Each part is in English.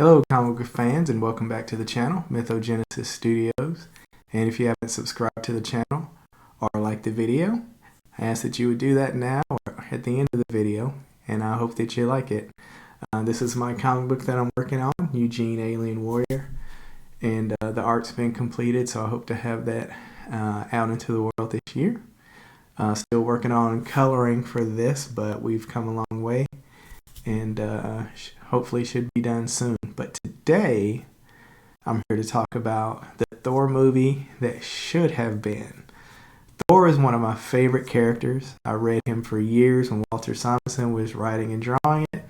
Hello, comic book fans, and welcome back to the channel, Mythogenesis Studios. And if you haven't subscribed to the channel or liked the video, I ask that you would do that now or at the end of the video, and I hope that you like it. This is my comic book that I'm working on, Eugene Alien Warrior, and the art's been completed, so I hope to have that out into the world this year. Still working on coloring for this, but we've come a long way, and hopefully should be done soon. But today, I'm here to talk about the Thor movie that should have been. Thor is one of my favorite characters. I read him for years when Walter Simonson was writing and drawing it,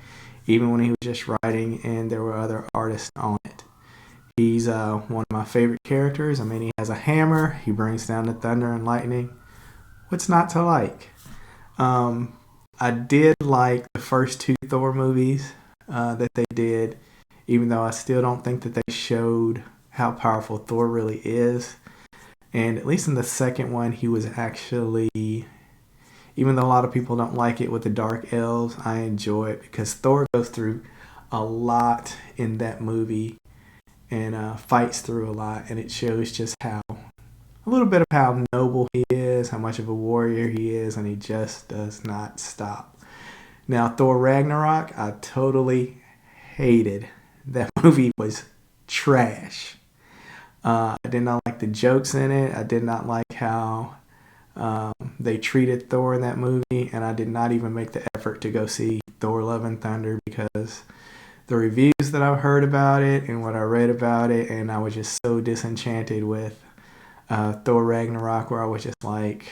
even when he was just writing and there were other artists on it. He's one of my favorite characters. I mean, he has a hammer. He brings down the thunder and lightning. What's not to like? I did like the first two Thor movies that they did, even though I still don't think that they showed how powerful Thor really is. And at least in the second one, he was actually, even though a lot of people don't like it with the dark elves, I enjoy it because Thor goes through a lot in that movie and fights through a lot, and it shows just a little bit of how noble he is, how much of a warrior he is, and he just does not stop. Now, Thor Ragnarok, I totally hated. That movie was trash. I did not like the jokes in it. I did not like how they treated Thor in that movie, and I did not even make the effort to go see Thor Love and Thunder because the reviews that I've heard about it and what I read about it, and I was just so disenchanted with Thor Ragnarok, where I was just like,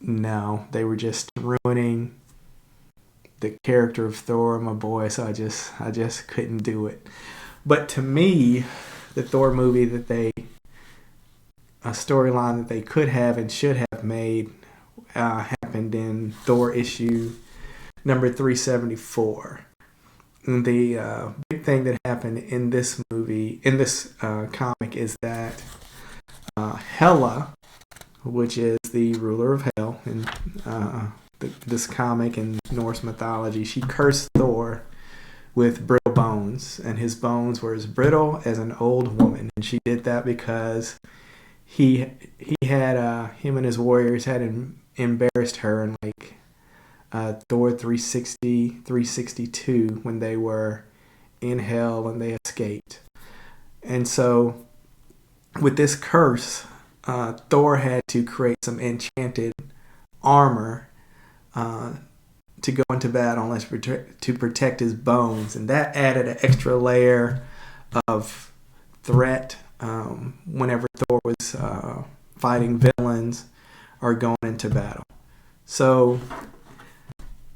no, they were just ruining the character of Thor, my boy, so I just couldn't do it. But to me, the Thor movie a storyline that they could have and should have made happened in Thor issue number 374. And the big thing that happened in this comic is that Hela, which is the ruler of hell in this comic in Norse mythology, she cursed Thor with brittle bones, and his bones were as brittle as an old woman. And she did that because him and his warriors had embarrassed her in Thor 360, 362 when they were in hell and they escaped. And so with this curse, Thor had to create some enchanted armor to go into battle to protect his bones, and that added an extra layer of threat whenever Thor was fighting villains or going into battle. So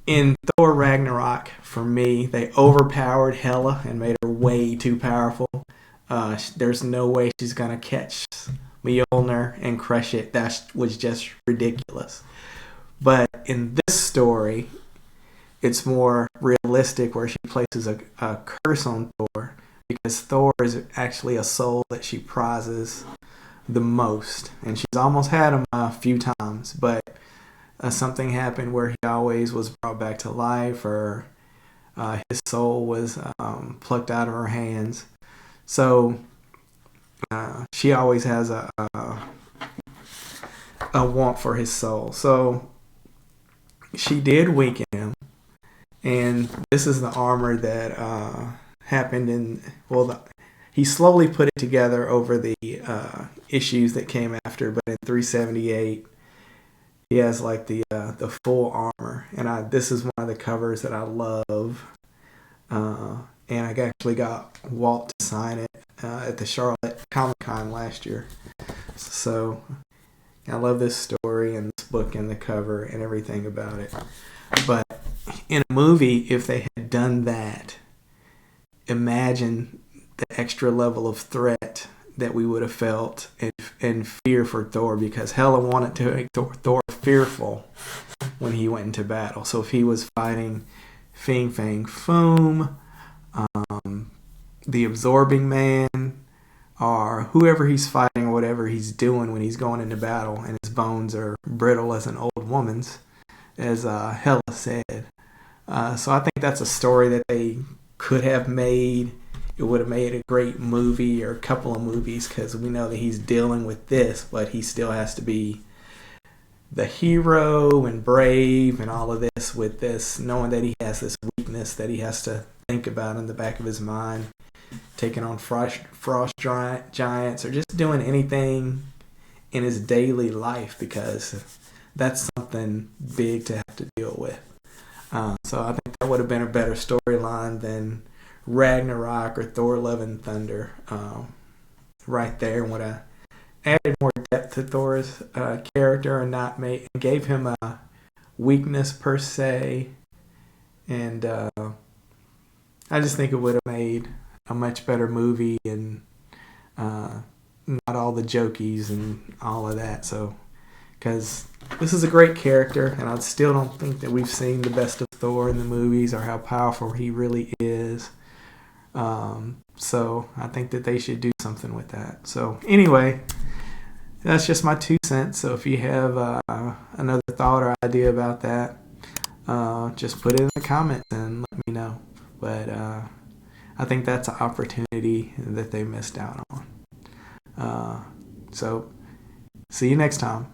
in Thor Ragnarok, for me, they overpowered Hela and made her way too powerful. There's no way she's gonna catch Mjolnir and crush it. That was just ridiculous. But in this story, it's more realistic, where she places a curse on Thor because Thor is actually a soul that she prizes the most. And she's almost had him a few times, but something happened where he always was brought back to life, or his soul was plucked out of her hands. So she always has a want for his soul. So she did weaken him, and this is the armor that happened he slowly put it together over the issues that came after, but in 378 he has the full armor, and this is one of the covers that I love, and I actually got Walt to sign it at the Charlotte Comic-Con last year. So I love this story and this book and the cover and everything about it. But in a movie, if they had done that, imagine the extra level of threat that we would have felt and fear for Thor, because Hela wanted to make Thor fearful when he went into battle. So if he was fighting Fing Fang Foom, the Absorbing Man, or whoever he's fighting or whatever he's doing when he's going into battle, and his bones are brittle as an old woman's, as Hela said. So I think that's a story that they could have made it would have made a great movie or a couple of movies, because we know that he's dealing with this, but he still has to be the hero and brave and all of this, with this, knowing that he has this weakness that he has to think about in the back of his mind, taking on frost giants, or just doing anything in his daily life, because that's something big to have to deal with. So I think that would have been a better storyline than Ragnarok or Thor: Love and Thunder. Right there, and would have added more depth to Thor's character, and not gave him a weakness per se. And I just think it would have made a much better movie, and not all the jokies and all of that. So, because this is a great character, and I still don't think that we've seen the best of Thor in the movies, or how powerful he really is. So I think that they should do something with that. So anyway, that's just my 2 cents. So if you have another thought or idea about that, just put it in the comments and let me know. But I think that's an opportunity that they missed out on. So see you next time.